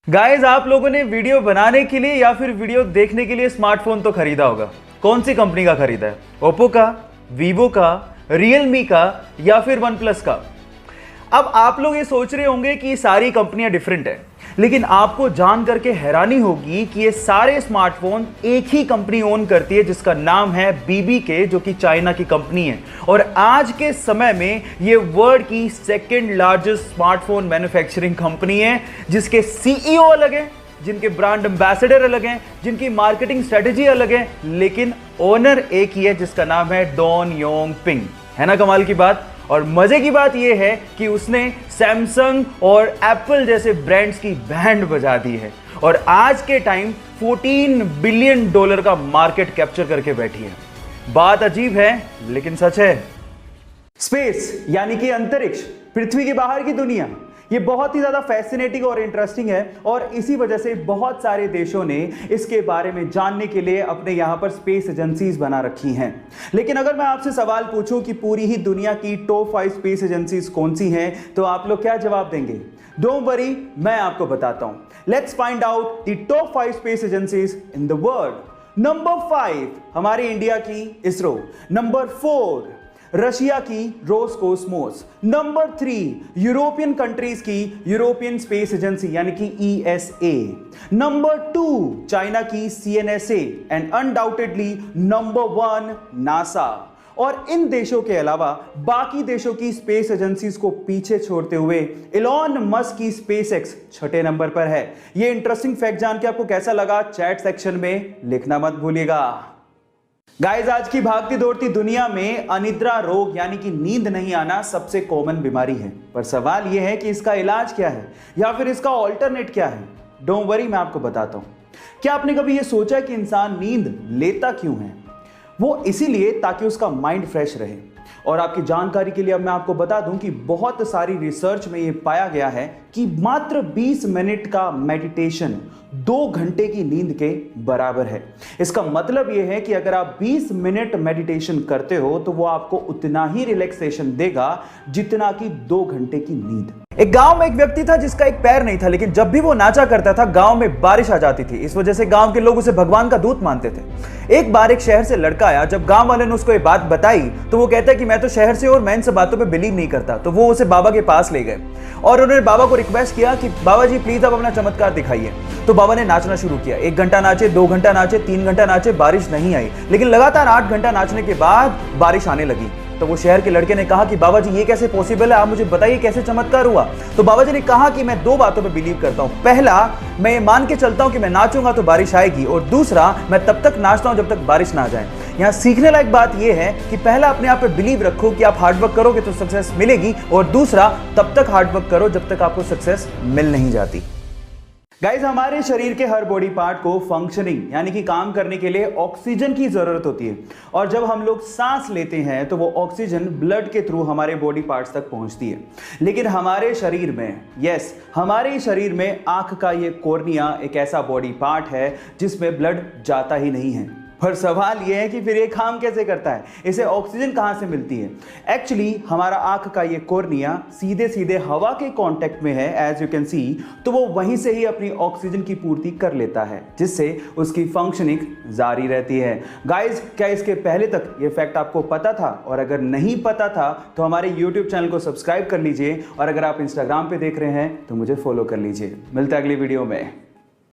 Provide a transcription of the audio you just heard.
Guys, आप लोगों ने वीडियो बनाने के लिए या फिर वीडियो देखने के लिए स्मार्टफोन तो खरीदा होगा। कौन सी कंपनी का खरीदा है? ओप्पो का, वीवो का, रियलमी का या फिर वन प्लस का? अब आप लोग ये सोच रहे होंगे कि सारी कंपनियां डिफरेंट है, लेकिन आपको जान करके हैरानी होगी कि ये सारे स्मार्टफोन एक ही कंपनी ओन करती है जिसका नाम है BBK, जो कि चाइना की कंपनी है। और आज के समय में ये वर्ल्ड की second largest smartphone manufacturing company है, जिसके CEO अलग हैं, जिनके ब्रांड एम्बेसडर अलग हैं, जिनकी मार्केटिंग स्ट्रेटेजी अलग है, लेकिन ओनर एक ही है जिसका नाम है डॉन योंग पिंग। है ना कमाल की बात? और मजे की बात यह है कि उसने सैमसंग और एप्पल जैसे ब्रांड्स की बैंड बजा दी है और आज के टाइम $14 बिलियन का मार्केट कैप्चर करके बैठी है। बात अजीब है लेकिन सच है। स्पेस यानी कि अंतरिक्ष, पृथ्वी के बाहर की दुनिया, ये बहुत ही ज्यादा फैसिनेटिंग और इंटरेस्टिंग है और इसी वजह से बहुत सारे देशों ने इसके बारे में जानने के लिए अपने यहां पर स्पेस एजेंसीज बना रखी हैं। लेकिन अगर मैं आपसे सवाल पूछूं कि पूरी ही दुनिया की टॉप 5 स्पेस एजेंसीज कौन सी हैं, तो आप लोग क्या जवाब देंगे? डोंट वरी, मैं आपको बताता हूं। Let's find out the top 5 space agencies in the world. Number 5 हमारे इंडिया की इसरो। नंबर 4 रशिया की रोसकोसमोस। नंबर 3 यूरोपियन कंट्रीज की यूरोपियन स्पेस एजेंसी यानी कि ESA। नंबर 2 चाइना की CNSA and undoubtedly number 1 NASA. और इन देशों के अलावा बाकी देशों की स्पेस एजेंसीज को पीछे छोड़ते हुए इलॉन मस्क की SpaceX छठे नंबर पर है। यह इंटरेस्टिंग फैक्ट जान के आपको कैसा लगा, चैट सेक्शन में लिखना मत भूलिएगा। गाइस, आज की भागती दौड़ती दुनिया में अनिद्रा रोग यानी कि नींद नहीं आना सबसे कॉमन बीमारी है, पर सवाल यह है कि इसका इलाज क्या है या फिर इसका ऑल्टरनेट क्या है। डोंट वरी, मैं आपको बताता हूं। क्या आपने कभी यह सोचा कि इंसान नींद लेता क्यों है? वो इसीलिए ताकि उसका माइंड फ्रेश रहे। और आपकी जानकारी के लिए अब मैं आपको बता दूं कि बहुत सारी रिसर्च में यह पाया गया है कि मात्र 20 मिनट का मेडिटेशन 2 घंटे की नींद के बराबर है। इसका मतलब यह है कि अगर आप 20 मिनट मेडिटेशन करते हो तो वो आपको उतना ही रिलैक्सेशन देगा जितना कि 2 घंटे की नींद। एक गांव में एक व्यक्ति था जिसका एक पैर नहीं था, लेकिन जब भी वो नाचा करता था गांव में बारिश आ जाती थी। इस वजह से गांव के लोग उसे भगवान का दूत मानते थे। एक बार एक शहर से लड़का आया। जब गांव वाले ने उसको ये बात बताई तो वो कहता है कि मैं तो शहर से और मैं इन सब बातों पे बिलीव नहीं करता। तो वो उसे बाबा के पास ले गए और उन्होंने बाबा को रिक्वेस्ट किया कि बाबा जी प्लीज आप अपना चमत्कार दिखाइए। तो बाबा ने नाचना शुरू किया। 1 घंटा नाचे, 2 घंटा नाचे, 3 घंटा नाचे, बारिश नहीं आई। लेकिन लगातार 8 घंटा नाचने के बाद बारिश आने लगी। तो वो शहर के लड़के ने कहा कि बाबा जी ये कैसे पॉसिबल है, आप मुझे बताइए कैसे चमत्कार हुआ। तो बाबा जी ने कहा कि मैं 2 बातों पे बिलीव करता हूं। पहला, मैं ये मान के चलता हूं कि मैं नाचूंगा तो बारिश आएगी, और दूसरा, मैं तब तक नाचता हूं जब तक बारिश ना आ जाए। यहां सीखने लायक बात यह है कि पहला अपने आप पे बिलीव रखो कि आप हार्डवर्क करोगे तो सक्सेस मिलेगी, और दूसरा, तब तक हार्डवर्क करो जब तक आपको सक्सेस मिल नहीं जाती। गाइस, हमारे शरीर के हर बॉडी पार्ट को फंक्शनिंग यानी कि काम करने के लिए ऑक्सीजन की जरूरत होती है, और जब हम लोग सांस लेते हैं तो वो ऑक्सीजन ब्लड के थ्रू हमारे बॉडी पार्ट्स तक पहुंचती है। लेकिन हमारे शरीर में आंख का ये कॉर्निया एक ऐसा बॉडी पार्ट है जिसमें ब्लड जाता ही नहीं है। पर सवाल यह है कि फिर ये काम कैसे करता है, इसे ऑक्सीजन कहां से मिलती है? एक्चुअली हमारा आंख का ये कॉर्निया सीधे सीधे हवा के कांटेक्ट में है, एज यू कैन सी, तो वो वहीं से ही अपनी ऑक्सीजन की पूर्ति कर लेता है, जिससे उसकी फंक्शनिंग जारी रहती है। गाइस, क्या इसके पहले तक ये फैक्ट आपको पता था? और अगर नहीं पता था तो हमारे YouTube चैनल को सब्सक्राइब कर लीजिए, और अगर आप इंस्टाग्राम पे देख रहे हैं तो मुझे फॉलो कर लीजिए। मिलते हैं अगली वीडियो में।